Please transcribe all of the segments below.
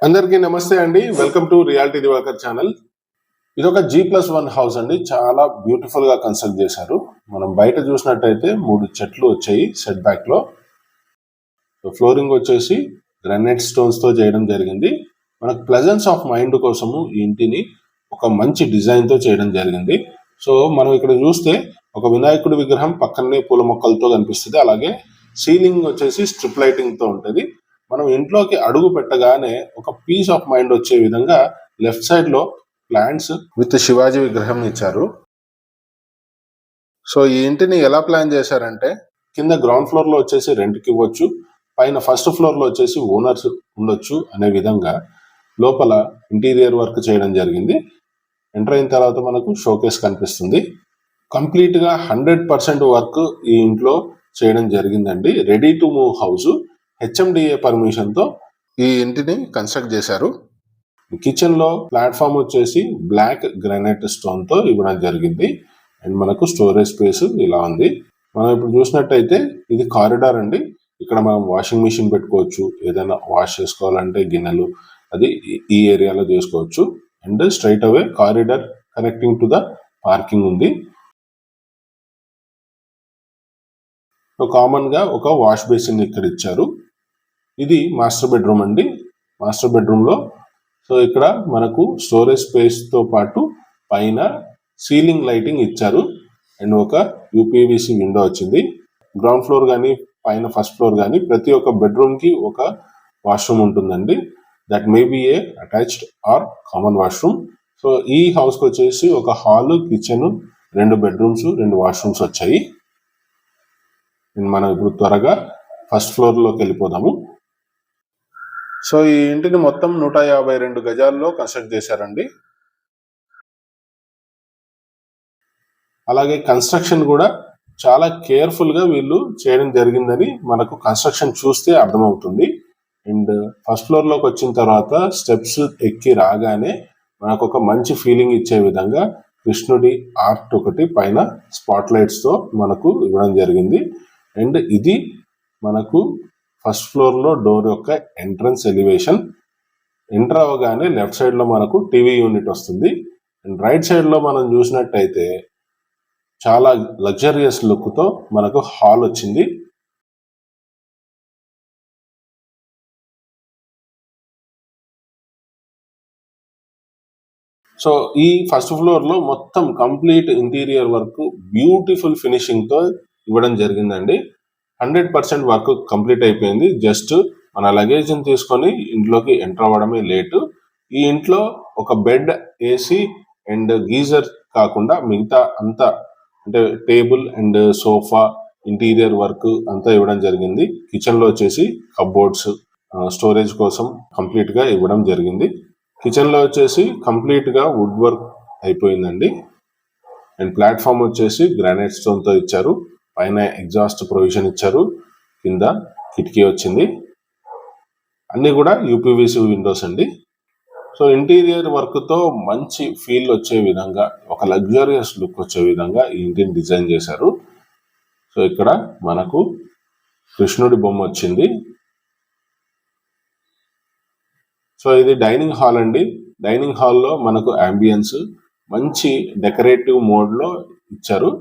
అందరికీ నమస్తే అండి. Welcome to reality Divakar channel. ఇది ఒక G+1 హౌస్ అండి. చాలా బ్యూటిఫుల్ గా కన్స్ట్రక్ట్ చేశారు. మనం బయట చూసినట్టయితే 3 చెట్లు వచ్చాయి సెట్ బ్యాక్ లో. ఫ్లోరింగ్ వచ్చేసి గ్రానైట్ స్టోన్స్ తో చేయడం జరిగింది. మనకు ప్లెజెన్స్ ఆఫ్ మైండ్ కోసము ఈ ఇంటిని ఒక మంచి డిజైన్ తో చేయడం జరిగింది. సో మనం ఇక్కడ చూస్తే ఒక వినాయకుడి విగ్రహం పక్కనే పూల మొక్కలతో కనిపిస్తుంది. అలాగే సీలింగ్ వచ్చేసి స్ట్రిప్ లైటింగ్ తో ఉంటుంది. మనం ఇంట్లోకి అడుగు పెట్టగానే ఒక పీస్ ఆఫ్ మైండ్ వచ్చే విధంగా లెఫ్ట్ సైడ్ లో ప్లాంట్స్ విత్ శివాజీ విగ్రహం ఇచ్చారు. సో ఈ ఇంటిని ఎలా ప్లాన్ చేశారంటే, కింద గ్రౌండ్ ఫ్లోర్ లో వచ్చేసి రెంట్కి ఇవ్వచ్చు, పైన ఫస్ట్ ఫ్లోర్ లో వచ్చేసి ఓనర్స్ ఉండొచ్చు అనే విధంగా లోపల ఇంటీరియర్ వర్క్ చేయడం జరిగింది. ఎంటర్ అయిన తర్వాత మనకు షోకేస్ కనిపిస్తుంది. కంప్లీట్ గా 100% వర్క్ ఈ ఇంట్లో చేయడం జరిగిందండి. Ready to move house. HMDA permission తో ఈ ఇంటిని కన్స్ట్రక్ట్ చేశారు. కిచెన్ లో ప్లాట్ఫామ్ వచ్చేసి బ్లాక్ గ్రానైట్ స్టోన్ తో ఇవ్వడం జరిగింది. అండ్ మనకు స్టోరేజ్ స్పేస్ ఇలా ఉంది. మనం ఇప్పుడు చూసినట్టయితే ఇది కారిడార్ అండి. ఇక్కడ మనం వాషింగ్ మిషన్ పెట్టుకోవచ్చు, ఏదైనా వాష్ చేసుకోవాలంటే గిన్నెలు అది ఈ ఏరియాలో చేసుకోవచ్చు. And straight away corridor connecting to the parking ఉంది. కామన్ గా ఒక వాష్ బేసిన్ ఇక్కడ ఇచ్చారు. ఇది మాస్టర్ బెడ్రూమ్ అండి. మాస్టర్ బెడ్రూమ్ లో సో ఇక్కడ మనకు స్టోరేజ్ స్పేస్ తో పాటు పైన సీలింగ్ లైటింగ్ ఇచ్చారు. అండ్ ఒక UPVC విండో వచ్చింది. గ్రౌండ్ ఫ్లోర్ కానీ పైన ఫస్ట్ ఫ్లోర్ కానీ ప్రతి ఒక్క బెడ్రూమ్ కి ఒక వాష్రూమ్ ఉంటుందండి. That may be a attached or common washroom. So ఈ హౌస్ కి వచ్చేసి ఒక హాల్, కిచెన్, 2 బెడ్రూమ్స్, 2 వాష్రూమ్స్ వచ్చాయి. మనం ఇప్పుడు త్వరగా ఫస్ట్ ఫ్లోర్ లోకి వెళ్ళిపోదాము. సో ఈ ఇంటిని మొత్తం 152 గజాల్లో కన్స్ట్రక్ట్ చేశారండి. అలాగే కన్స్ట్రక్షన్ కూడా చాలా కేర్ఫుల్ గా వీళ్ళు చేయడం జరిగిందని మనకు కన్స్ట్రక్షన్ చూస్తే అర్థమవుతుంది. అండ్ ఫస్ట్ ఫ్లోర్ లోకి వచ్చిన తర్వాత స్టెప్స్ ఎక్కి రాగానే మనకు ఒక మంచి ఫీలింగ్ ఇచ్చే విధంగా కృష్ణుడి ఆర్ట్ ఒకటి పైన స్పాట్ లైట్స్ తో మనకు ఇవ్వడం జరిగింది. అండ్ ఇది మనకు ఫస్ట్ ఫ్లోర్ లో డోర్ యొక్క ఎంట్రన్స్ ఎలివేషన్. ఎంటర్ అవగానే లెఫ్ట్ సైడ్ లో మనకు టీవీ యూనిట్ వస్తుంది. అండ్ రైట్ సైడ్ లో మనం చూసినట్టయితే చాలా లగ్జరియస్ లుక్ తో మనకు హాల్ వచ్చింది. సో ఈ ఫస్ట్ ఫ్లోర్ లో మొత్తం complete interior work beautiful finishing తో ఇవ్వడం జరిగిందండి. 100% వర్క్ కంప్లీట్ అయిపోయింది. జస్ట్ మన లగేజ్ తీసుకొని ఇంట్లోకి ఎంటర్ అవ్వడమే లేటు. ఈ ఇంట్లో ఒక బెడ్, AC అండ్ గీజర్ కాకుండా మిగతా అంతా అంటే table and sofa, interior work అంతా ఇవ్వడం జరిగింది. కిచెన్ లో వచ్చేసి కబోర్డ్స్, స్టోరేజ్ కోసం కంప్లీట్ గా ఇవ్వడం జరిగింది. కిచెన్ లో వచ్చేసి కంప్లీట్ గా వుడ్ వర్క్ అయిపోయిందండి. అండ్ ప్లాట్ఫామ్ వచ్చేసి గ్రానైట్ స్టోన్ తో ఇచ్చారు. పైన ఎగ్జాస్ట్ ప్రొవిజన్ ఇచ్చారు. కింద కిటికీ వచ్చింది. అన్ని కూడా UPVC విండోస్ అండి. సో ఇంటీరియర్ వర్క్ తో మంచి ఫీల్ వచ్చే విధంగా, ఒక లగ్జరియస్ లుక్ వచ్చే విధంగా ఈ ఇంటిని డిజైన్ చేశారు. సో ఇక్కడ మనకు కృష్ణుడి బొమ్మ వచ్చింది. సో ఇది డైనింగ్ హాల్ అండి. డైనింగ్ హాల్లో మనకు అంబియన్స్ మంచి డెకరేటివ్ మోడ్ లో ఇచ్చారు.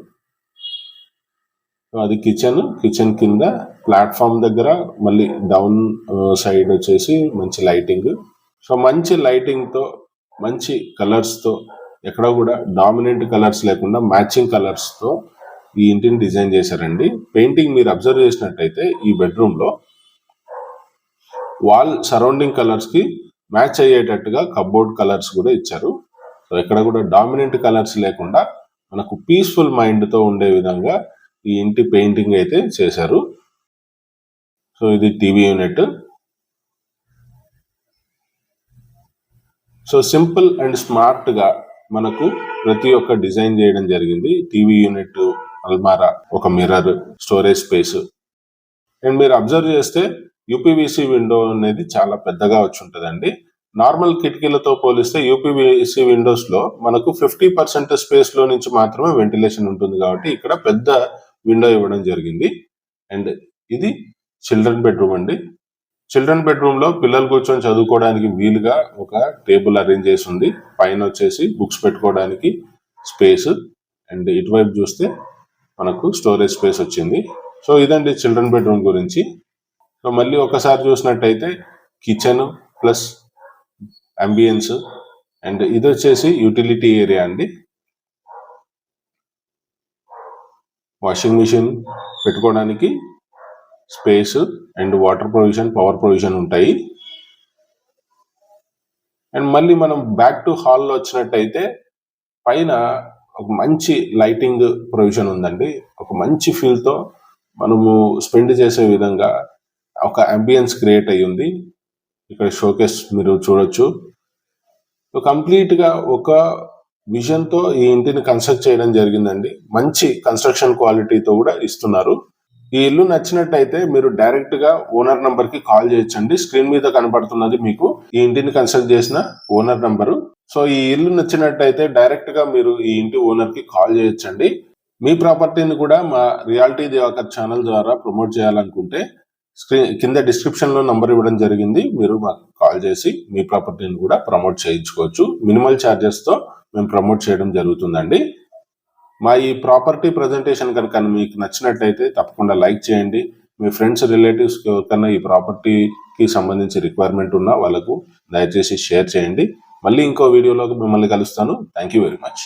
అది కిచెన్ కింద ప్లాట్ఫామ్ దగ్గర మళ్ళీ డౌన్ సైడ్ వచ్చేసి మంచి లైటింగ్. సో మంచి లైటింగ్ తో, మంచి కలర్స్ తో, ఎక్కడ కూడా డామినెంట్ కలర్స్ లేకుండా మ్యాచింగ్ కలర్స్ తో ఈ ఇంటిని డిజైన్ చేశారండి. పెయింటింగ్ మీరు అబ్జర్వ్ చేసినట్టయితే ఈ బెడ్రూమ్ లో వాల్ సరౌండింగ్ కలర్స్ కి మ్యాచ్ అయ్యేటట్టుగా కబోర్డ్ కలర్స్ కూడా ఇచ్చారు. సో ఎక్కడ కూడా డామినెంట్ కలర్స్ లేకుండా మనకు పీస్ఫుల్ మైండ్ తో ఉండే విధంగా ఈ ఇంటి పెయింటింగ్ అయితే చేశారు. సో ఇది TV unit. So simple and smart గా మనకు ప్రతి ఒక్క డిజైన్ చేయడం జరిగింది. టీవీ యూనిట్, అల్మారా, ఒక మిర్రర్, స్టోరేజ్ స్పేస్. అండ్ మీరు అబ్జర్వ్ చేస్తే UPVC విండో అనేది చాలా పెద్దగా వచ్చి ఉంటుందండి. నార్మల్ కిటికీలతో పోలిస్తే UPVC విండోస్ లో మనకు 50% స్పేస్ లో నుంచి మాత్రమే వెంటిలేషన్ ఉంటుంది కాబట్టి ఇక్కడ పెద్ద విండో ఇవ్వడం జరిగింది. అండ్ ఇది చిల్డ్రన్ బెడ్రూమ్ అండి. చిల్డ్రన్ బెడ్రూమ్ లో పిల్లలు కూర్చొని చదువుకోవడానికి వీలుగా ఒక టేబుల్ అరేంజ్ చేసి ఉంది. పైన వచ్చేసి బుక్స్ పెట్టుకోవడానికి స్పేస్, అండ్ ఇటువైపు చూస్తే మనకు స్టోరేజ్ స్పేస్ వచ్చింది. సో ఇదండి చిల్డ్రన్ బెడ్రూమ్ గురించి. సో మళ్ళీ ఒకసారి చూసినట్టయితే కిచెన్ ప్లస్ అంబియన్స్, అండ్ ఇది వచ్చేసి యూటిలిటీ ఏరియా అండి. వాషింగ్ మిషన్ పెట్టుకోవడానికి space and water provision, power provision ఉంటాయి. అండ్ మళ్ళీ మనం బ్యాక్ టు హాల్లో వచ్చినట్టయితే పైన ఒక మంచి లైటింగ్ ప్రొవిజన్ ఉందండి. ఒక మంచి ఫీల్ తో మనము స్పెండ్ చేసే విధంగా ఒక అంబియన్స్ క్రియేట్ అయ్యి ఉంది. ఇక్కడ షోకేస్ మీరు చూడొచ్చు. సో కంప్లీట్ గా ఒక విజన్ తో ఈ ఇంటిని కన్స్ట్రక్ట్ చేయడం జరిగిందండి. మంచి కన్స్ట్రక్షన్ క్వాలిటీతో కూడా ఇస్తున్నారు. ఈ ఇల్లు నచ్చినట్టయితే మీరు డైరెక్ట్ గా ఓనర్ నంబర్ కి కాల్ చేయొచ్చండి. స్క్రీన్ మీద కనబడుతున్నది మీకు ఈ ఇంటిని కన్స్ట్రక్ట్ చేసిన ఓనర్ నంబరు. సో ఈ ఇల్లు నచ్చినట్టయితే డైరెక్ట్ గా మీరు ఈ ఇంటి ఓనర్ కి కాల్ చేయొచ్చండి. మీ ప్రాపర్టీని కూడా మా రియాలిటీ దివాకర్ ఛానల్ ద్వారా ప్రమోట్ చేయాలనుకుంటే కింద డిస్క్రిప్షన్ లో నంబర్ ఇవ్వడం జరిగింది. మీరు మాకు కాల్ చేసి మీ ప్రాపర్టీని కూడా ప్రమోట్ చేయించుకోవచ్చు. మినిమల్ ఛార్జెస్ తో మేము ప్రమోట్ చేయడం జరుగుతుందండి. మా ఈ ప్రాపర్టీ ప్రజెంటేషన్ కనుక మీకు నచ్చినట్టయితే తప్పకుండా లైక్ చేయండి. మీ ఫ్రెండ్స్, రిలేటివ్స్ కన్నా ఈ ప్రాపర్టీకి సంబంధించి రిక్వైర్మెంట్ ఉన్నా వాళ్ళకు దయచేసి షేర్ చేయండి. మళ్ళీ ఇంకో వీడియోలో మిమ్మల్ని కలుస్తాను. Thank you very much.